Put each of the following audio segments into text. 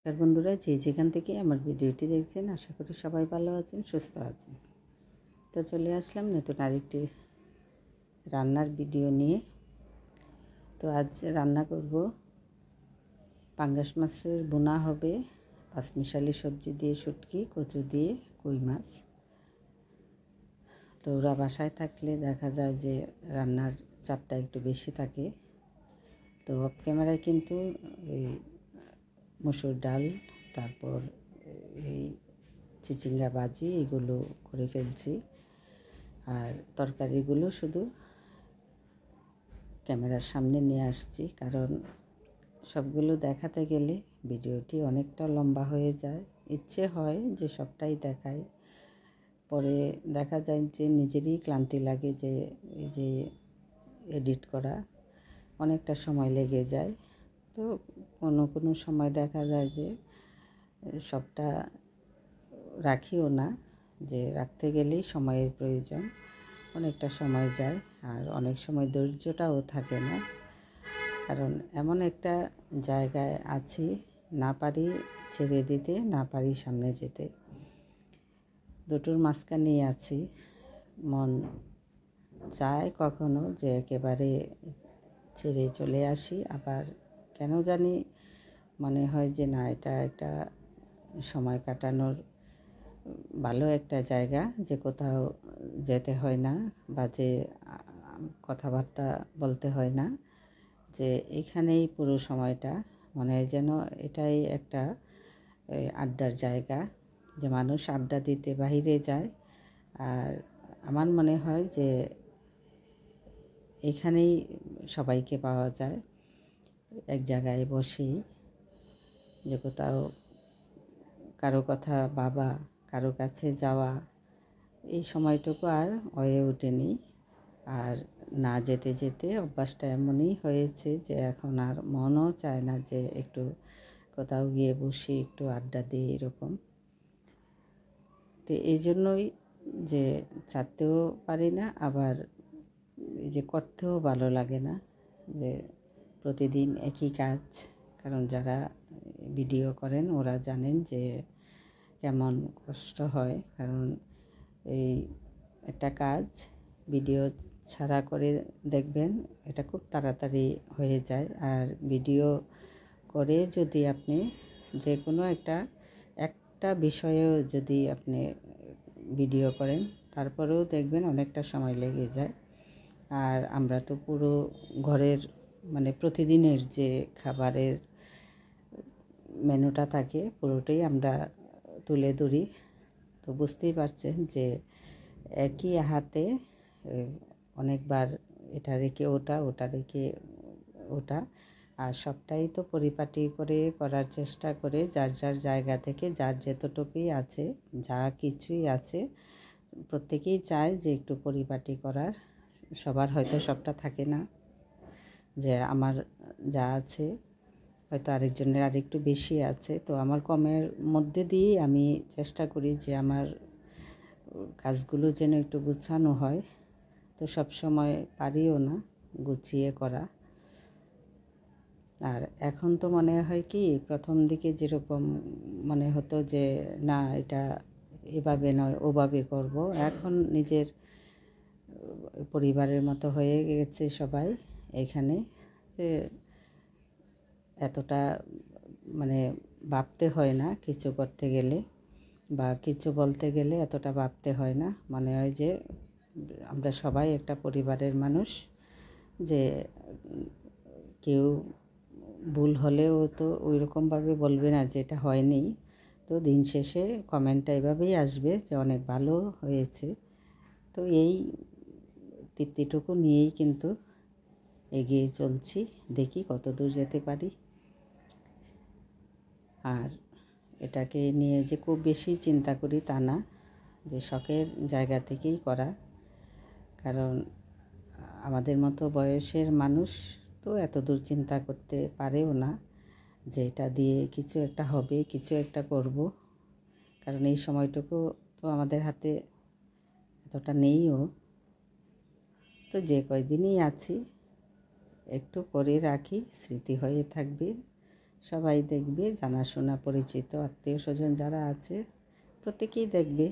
নমস্কার বন্ধুরা, যে যেখান থেকে আমার ভিডিওটি দেখছেন আশা করি সবাই ভালো আছেন, সুস্থ আছেন। তো চলে আসলাম নতুন আরেকটি রান্নার ভিডিও নিয়ে। তো আজ রান্না করব পাঙ্গাস মাছের বোনা হবে, পাঁচমিশালি সবজি দিয়ে, শুটকি, কচু দিয়ে, কই মাছ। তো ওরা বাসায় থাকলে দেখা যায় যে রান্নার চাপটা একটু বেশি থাকে। তো অফ ক্যামেরায় কিন্তু এই মসুর ডাল, তারপর এই চিচিঙ্গা ভাজি এগুলো করে ফেলছি, আর তরকারিগুলো শুধু ক্যামেরার সামনে নিয়ে আসছি, কারণ সবগুলো দেখাতে গেলে ভিডিওটি অনেকটা লম্বা হয়ে যায়। ইচ্ছে হয় যে সবটাই দেখাই, পরে দেখা যায় যে নিজেরই ক্লান্তি লাগে, যে এই যে এডিট করা অনেকটা সময় লেগে যায়। তো কোনো সময় দেখা যায় যে সবটা রাখিও না, যে রাখতে গেলেই সময়ের প্রয়োজন, অনেকটা সময় যায়, আর অনেক সময় ধৈর্যটাও থাকে না, কারণ এমন একটা জায়গায় আছি, না পারি ছেড়ে দিতে, না পারি সামনে যেতে, দুটোর মাঝখানেই আছি। মন চায় কখনো যে একেবারে ছেড়ে চলে আসি, আবার কেন জানি মনে হয় যে না, এটা একটা সময় কাটানোর ভালো একটা জায়গা, যে কোথাও যেতে হয় না, বা যে কথাবার্তা বলতে হয় না, যে এখানেই পুরো সময়টা মনে হয় যেন এটাই একটা আড্ডার জায়গা, যে মানুষ আড্ডা দিতে বাহিরে যায়। আর আমার মনে হয় যে এখানেই সবাইকে পাওয়া যায়, এক জায়গায় বসেই, যে কোথাও কারো কথা ভাবা, কারো কাছে যাওয়া, এই সময়টুকু আর হয়ে ওঠেনি। আর না যেতে যেতে অভ্যাসটা এমনই হয়েছে যে এখন আর মনও চায় না যে একটু কোথাও গিয়ে বসে একটু আড্ডা দিই এরকম। তো এই জন্যই যে ছাড়তেও পারি না, আবার এই যে করতেও ভালো লাগে না, যে প্রতিদিন একই কাজ। কারণ যারা ভিডিও করেন ওরা জানেন যে কেমন কষ্ট হয়, কারণ এই একটা কাজ ভিডিও ছাড়া করে দেখবেন এটা খুব তাড়াতাড়ি হয়ে যায়, আর ভিডিও করে যদি আপনি যে কোনো একটা বিষয়েও যদি আপনি ভিডিও করেন, তারপরেও দেখবেন অনেকটা সময় লেগে যায়। আর আমরা তো পুরো ঘরের মানে প্রতিদিনের যে খাবারের মেনুটা থাকে পুরোটাই আমরা তুলে ধরি। তো বুঝতেই পারছেন যে একই হাতে অনেকবার এটা রেখে ওটা, ওটা রেখে ওটা, আর সবটাই তো পরিপাটি করে করার চেষ্টা করে, যার যার জায়গা থেকে যার যতটুকুই আছে, যা কিছুই আছে, প্রত্যেকেই চায় যে একটু পরিপাটি করার। সবার হয়তো সবটা থাকে না, যে আমার যা আছে হয়তো আরেকজনের আরেকটু বেশি আছে, তো আমার কমের মধ্যে দিয়েই আমি চেষ্টা করি যে আমার কাজগুলো যেন একটু গুছানো হয়। তো সব সময় পারিও না গুছিয়ে করা। আর এখন তো মনে হয় কি, প্রথম দিকে যেরকম মনে হতো যে না এটা এভাবে নয় ওভাবে করব, এখন নিজের পরিবারের মতো হয়ে গেছে সবাই এখানে, যে এতটা মানে ভাবতে হয় না কিছু করতে গেলে বা কিছু বলতে গেলে, এতটা ভাবতে হয় না। মনে হয় যে আমরা সবাই একটা পরিবারের মানুষ, যে কেউ ভুল হলেও তো ওই রকমভাবে বলবে না যে এটা হয়নি। তো দিন শেষে কমেন্টটা এভাবেই আসবে যে অনেক ভালো হয়েছে। তো এই তৃপ্তিটুকু নিয়েই কিন্তু এগিয়ে চলছি, দেখি কত দূর যেতে পারি। আর এটাকে নিয়ে যে খুব বেশি চিন্তা করি তা না, যে শখের জায়গা থেকেই করা, কারণ আমাদের মতো বয়সের মানুষ তো এত দূর চিন্তা করতে পারেও না যে এটা দিয়ে কিছু একটা হবে, কিছু একটা করব, কারণ এই সময়টুকু তো আমাদের হাতে এতটা নেইও। তো যে কয়দিনই আছি একটু করে রাখি, স্মৃতি হয়ে থাকবে, সবাই দেখবে, জানাশোনা পরিচিত আত্মীয় স্বজন যারা আছে প্রত্যেকেই দেখবে।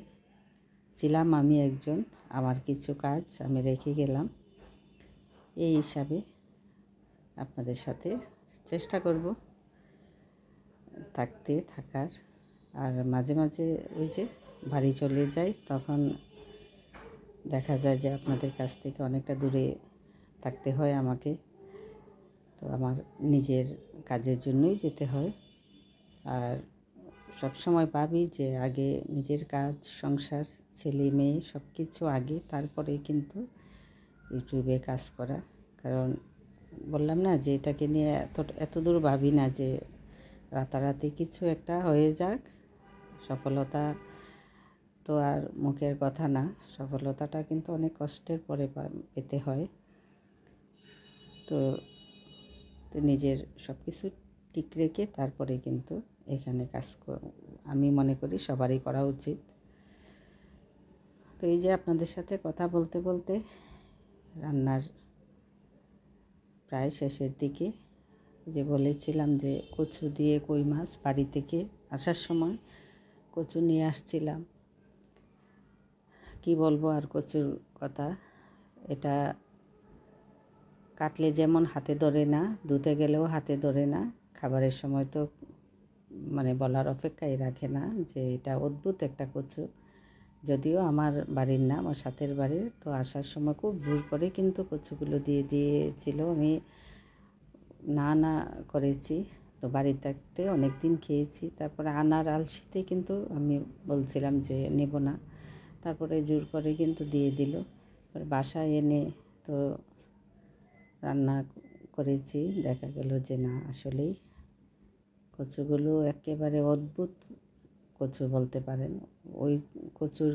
ছিলাম আমি একজন, আমার কিছু কাজ আমি রেখে গেলাম, এই হিসাবে আপনাদের সাথে চেষ্টা করব থাকার। আর মাঝে মাঝে ওই যে বাড়ি চলে যাই, তখন দেখা যায় যে আপনাদের কাছ থেকে অনেকটা দূরে থাকতে হয় আমাকে। তো আমার নিজের কাজের জন্যই যেতে হয়। আর সব সময় ভাবি যে আগে নিজের কাজ, সংসার, ছেলে মেয়ে সব কিছু আগে, তারপরে কিন্তু ইউটিউবে কাজ করা। কারণ বললাম না যে এটাকে নিয়ে এত দূর ভাবি না যে রাতারাতি কিছু একটা হয়ে যাক। সফলতা তো আর মুখের কথা না, সফলতাটা কিন্তু অনেক কষ্টের পরে পেতে হয়। তো নিজের সব কিছু ঠিক রেখে তারপরে কিন্তু এখানে কাজ আমি মনে করি সবারই করা উচিত। তো এই যে আপনাদের সাথে কথা বলতে বলতে রান্নার প্রায় শেষের দিকে, যে বলেছিলাম যে কচু দিয়ে কই মাছ, বাড়ি থেকে আসার সময় কচু নিয়ে আসছিলাম। কি বলবো আর কচুর কথা, এটা কাটলে যেমন হাতে ধরে না, ধুতে গেলেও হাতে ধরে না, খাবারের সময় তো মানে বলার অপেক্ষাই রাখে না যে এটা অদ্ভুত একটা কচু। যদিও আমার বাড়ির না, আমার সাথের বাড়ির। তো আসার সময় খুব জোর করে কিন্তু কচুগুলো দিয়ে দিয়েছিল, আমি না করেছি। তো বাড়িতে থাকতে অনেক দিন খেয়েছি, তারপরে আনার আলসিতে কিন্তু আমি বলছিলাম যে নেব না, তারপরে জোর করে কিন্তু দিয়ে দিল। বাসায় এনে তো রান্না করেছি, দেখা গেল যে না, আসলেই কচুগুলো একেবারে অদ্ভুত কচু বলতে পারেন। ওই কচুর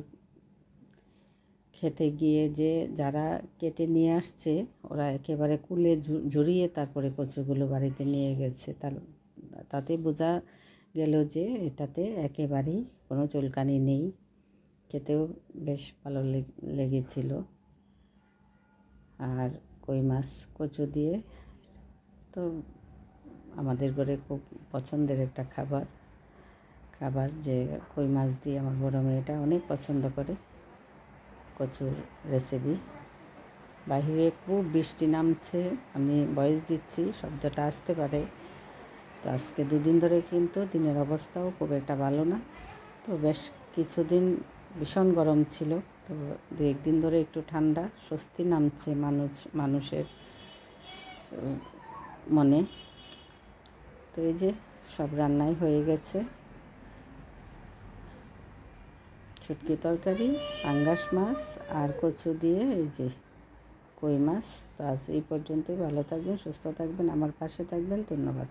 খেতে গিয়ে যে যারা কেটে নিয়ে আসছে, ওরা একেবারে কুলে ঝরিয়ে তারপরে কচুগুলো বাড়িতে নিয়ে গেছে। তাতে বোঝা গেল যে এটাতে একেবারেই কোনো চুলকানি নেই। খেতেও বেশ ভালো লেগেছিল। আর কই মাছ কচু দিয়ে তো আমাদের ঘরে খুব পছন্দের একটা খাবার যে কই মাছ দিয়ে আমার বড় মেয়েটা অনেক পছন্দ করে কচুর রেসিপি। বাইরে খুব বৃষ্টি নামছে, আমি ভয়েস দিচ্ছি, শব্দটা আসতে পারে। তো আজকে দুদিন ধরে কিন্তু দিনের অবস্থাও খুব একটা ভালো না। তো বেশ কিছুদিন ভীষণ গরম ছিল, তো দু একদিন ধরে একটু ঠান্ডা, স্বস্তি নামছে মানুষের মনে। তো এই যে সব রান্নাই হয়ে গেছে, শুটকি তরকারি, পাঙ্গাস মাছ আর কচু দিয়ে এই যে কই মাছ। তো আজ এই পর্যন্তই। ভালো থাকবেন, সুস্থ থাকবেন, আমার পাশে থাকবেন। ধন্যবাদ।